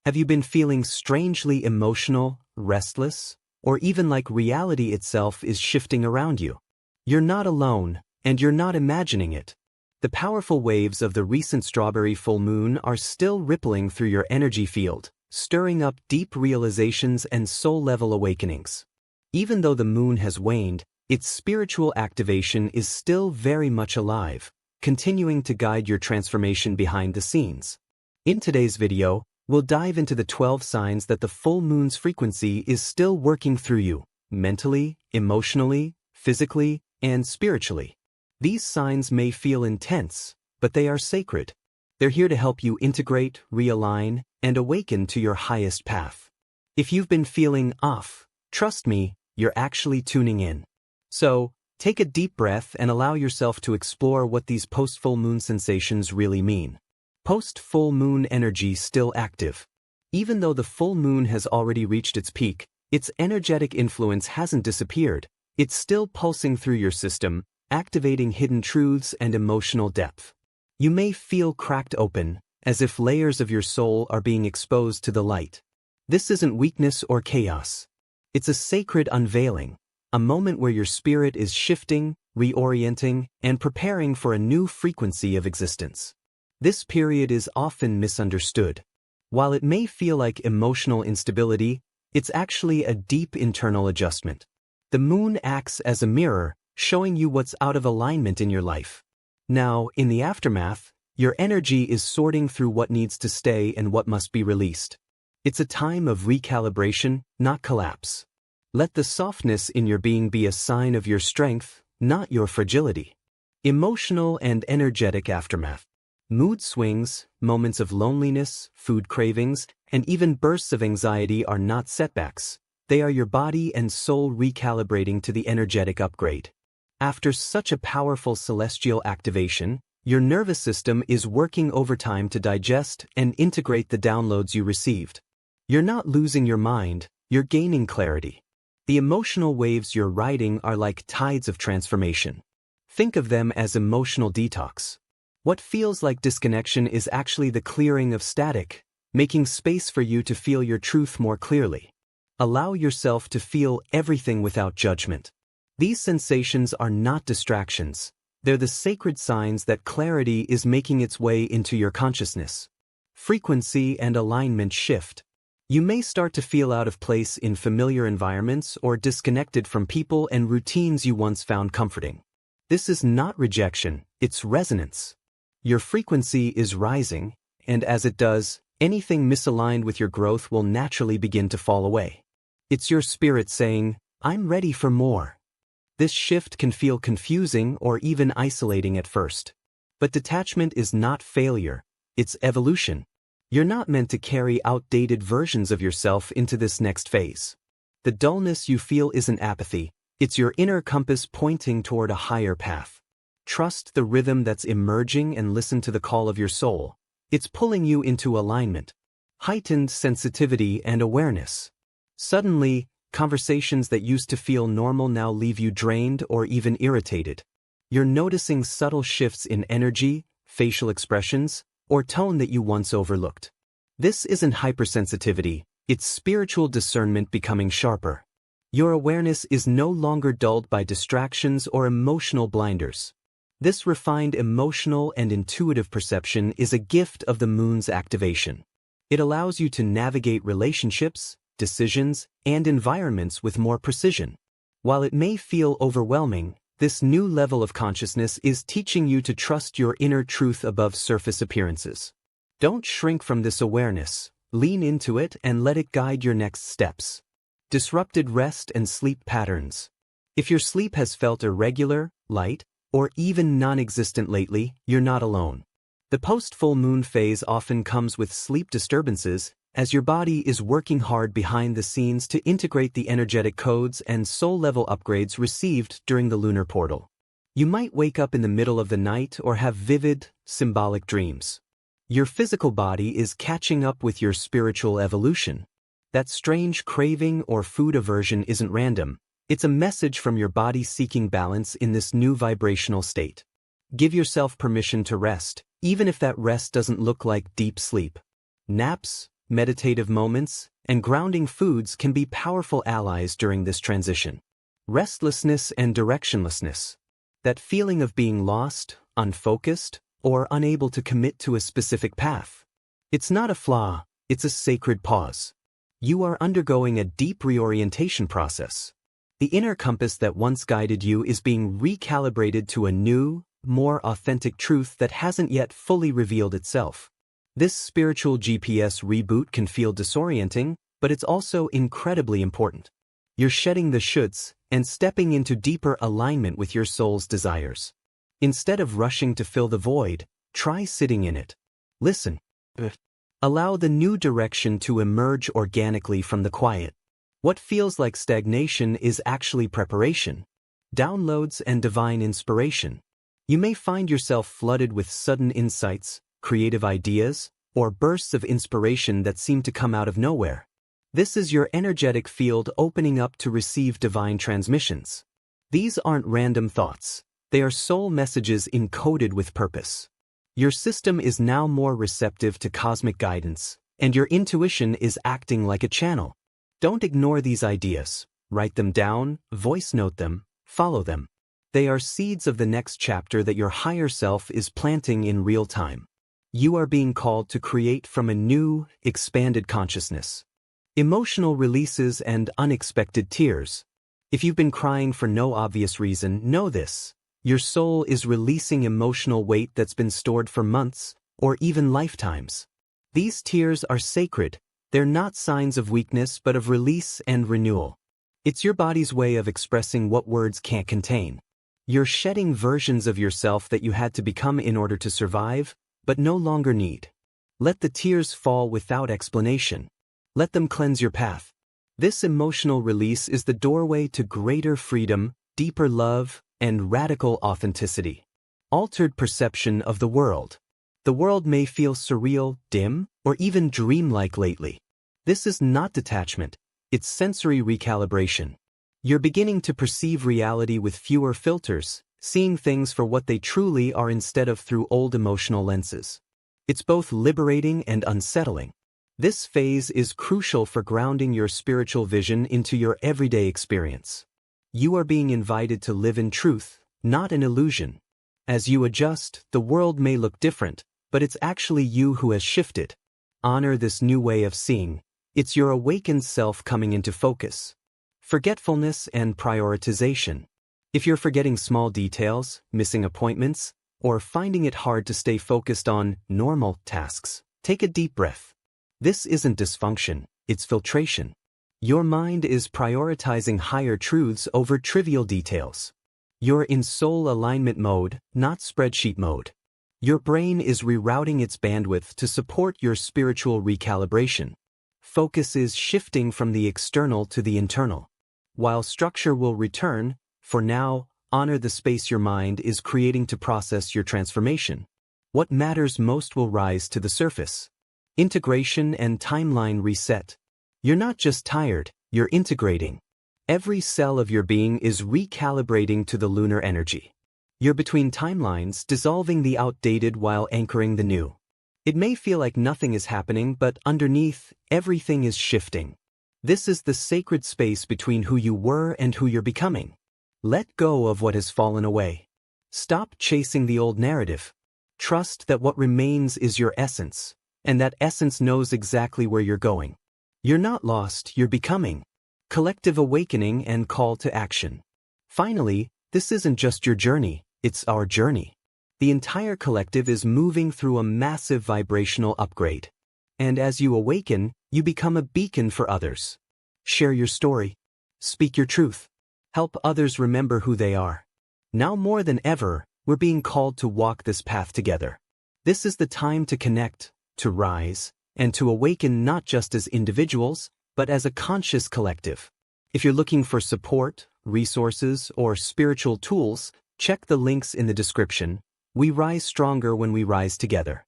Have you been feeling strangely emotional, restless, or even like reality itself is shifting around you? You're not alone, and you're not imagining it. The powerful waves of the recent strawberry full moon are still rippling through your energy field, stirring up deep realizations and soul-level awakenings. Even though the moon has waned, its spiritual activation is still very much alive, continuing to guide your transformation behind the scenes. In today's video, we'll dive into the 12 signs that the full moon's frequency is still working through you, mentally, emotionally, physically, and spiritually. These signs may feel intense, but they are sacred. They're here to help you integrate, realign, and awaken to your highest path. If you've been feeling off, trust me, you're actually tuning in. So, take a deep breath and allow yourself to explore what these post-full moon sensations really mean. Post-full moon energy still active. Even though the full moon has already reached its peak, its energetic influence hasn't disappeared. It's still pulsing through your system, activating hidden truths and emotional depth. You may feel cracked open, as if layers of your soul are being exposed to the light. This isn't weakness or chaos. It's a sacred unveiling, a moment where your spirit is shifting, reorienting, and preparing for a new frequency of existence. This period is often misunderstood. While it may feel like emotional instability, it's actually a deep internal adjustment. The moon acts as a mirror, showing you what's out of alignment in your life. Now, in the aftermath, your energy is sorting through what needs to stay and what must be released. It's a time of recalibration, not collapse. Let the softness in your being be a sign of your strength, not your fragility. Emotional and energetic aftermath. Mood swings, moments of loneliness, food cravings, and even bursts of anxiety are not setbacks. They are your body and soul recalibrating to the energetic upgrade. After such a powerful celestial activation, your nervous system is working overtime to digest and integrate the downloads you received. You're not losing your mind, you're gaining clarity. The emotional waves you're riding are like tides of transformation. Think of them as emotional detox. What feels like disconnection is actually the clearing of static, making space for you to feel your truth more clearly. Allow yourself to feel everything without judgment. These sensations are not distractions. They're the sacred signs that clarity is making its way into your consciousness. Frequency and alignment shift. You may start to feel out of place in familiar environments or disconnected from people and routines you once found comforting. This is not rejection, it's resonance. Your frequency is rising, and as it does, anything misaligned with your growth will naturally begin to fall away. It's your spirit saying, "I'm ready for more." This shift can feel confusing or even isolating at first. But detachment is not failure, it's evolution. You're not meant to carry outdated versions of yourself into this next phase. The dullness you feel isn't apathy, it's your inner compass pointing toward a higher path. Trust the rhythm that's emerging and listen to the call of your soul. It's pulling you into alignment. Heightened sensitivity and awareness. Suddenly, conversations that used to feel normal now leave you drained or even irritated. You're noticing subtle shifts in energy, facial expressions, or tone that you once overlooked. This isn't hypersensitivity, it's spiritual discernment becoming sharper. Your awareness is no longer dulled by distractions or emotional blinders. This refined emotional and intuitive perception is a gift of the moon's activation. It allows you to navigate relationships, decisions, and environments with more precision. While it may feel overwhelming, this new level of consciousness is teaching you to trust your inner truth above surface appearances. Don't shrink from this awareness, lean into it and let it guide your next steps. Disrupted rest and sleep patterns. If your sleep has felt irregular, light, or even non-existent lately, you're not alone. The post-full moon phase often comes with sleep disturbances, as your body is working hard behind the scenes to integrate the energetic codes and soul-level upgrades received during the lunar portal. You might wake up in the middle of the night or have vivid, symbolic dreams. Your physical body is catching up with your spiritual evolution. That strange craving or food aversion isn't random. It's a message from your body seeking balance in this new vibrational state. Give yourself permission to rest, even if that rest doesn't look like deep sleep. Naps, meditative moments, and grounding foods can be powerful allies during this transition. Restlessness and directionlessness. That feeling of being lost, unfocused, or unable to commit to a specific path. It's not a flaw, it's a sacred pause. You are undergoing a deep reorientation process. The inner compass that once guided you is being recalibrated to a new, more authentic truth that hasn't yet fully revealed itself. This spiritual GPS reboot can feel disorienting, but it's also incredibly important. You're shedding the shoulds and stepping into deeper alignment with your soul's desires. Instead of rushing to fill the void, try sitting in it. Listen. Allow the new direction to emerge organically from the quiet. What feels like stagnation is actually preparation, downloads, and divine inspiration. You may find yourself flooded with sudden insights, creative ideas, or bursts of inspiration that seem to come out of nowhere. This is your energetic field opening up to receive divine transmissions. These aren't random thoughts. They are soul messages encoded with purpose. Your system is now more receptive to cosmic guidance, and your intuition is acting like a channel. Don't ignore these ideas. Write them down, voice note them, follow them. They are seeds of the next chapter that your higher self is planting in real time. You are being called to create from a new, expanded consciousness. Emotional releases and unexpected tears. If you've been crying for no obvious reason, know this. Your soul is releasing emotional weight that's been stored for months, or even lifetimes. These tears are sacred. They're not signs of weakness but of release and renewal. It's your body's way of expressing what words can't contain. You're shedding versions of yourself that you had to become in order to survive, but no longer need. Let the tears fall without explanation. Let them cleanse your path. This emotional release is the doorway to greater freedom, deeper love, and radical authenticity. Altered perception of the world. The world may feel surreal, dim, or even dreamlike lately. This is not detachment, it's sensory recalibration. You're beginning to perceive reality with fewer filters, seeing things for what they truly are instead of through old emotional lenses. It's both liberating and unsettling. This phase is crucial for grounding your spiritual vision into your everyday experience. You are being invited to live in truth, not an illusion. As you adjust, the world may look different, but it's actually you who has shifted. Honor this new way of seeing. It's your awakened self coming into focus. Forgetfulness and prioritization. If you're forgetting small details, missing appointments, or finding it hard to stay focused on normal tasks, take a deep breath. This isn't dysfunction, it's filtration. Your mind is prioritizing higher truths over trivial details. You're in soul alignment mode, not spreadsheet mode. Your brain is rerouting its bandwidth to support your spiritual recalibration. Focus is shifting from the external to the internal. While structure will return, for now, honor the space your mind is creating to process your transformation. What matters most will rise to the surface. Integration and timeline reset. You're not just tired, you're integrating. Every cell of your being is recalibrating to the lunar energy. You're between timelines, dissolving the outdated while anchoring the new. It may feel like nothing is happening, but underneath, everything is shifting. This is the sacred space between who you were and who you're becoming. Let go of what has fallen away. Stop chasing the old narrative. Trust that what remains is your essence, and that essence knows exactly where you're going. You're not lost, you're becoming. Collective awakening and call to action. Finally, this isn't just your journey, it's our journey. The entire collective is moving through a massive vibrational upgrade. And as you awaken, you become a beacon for others. Share your story. Speak your truth. Help others remember who they are. Now more than ever, we're being called to walk this path together. This is the time to connect, to rise, and to awaken not just as individuals, but as a conscious collective. If you're looking for support, resources, or spiritual tools, check the links in the description. We rise stronger when we rise together.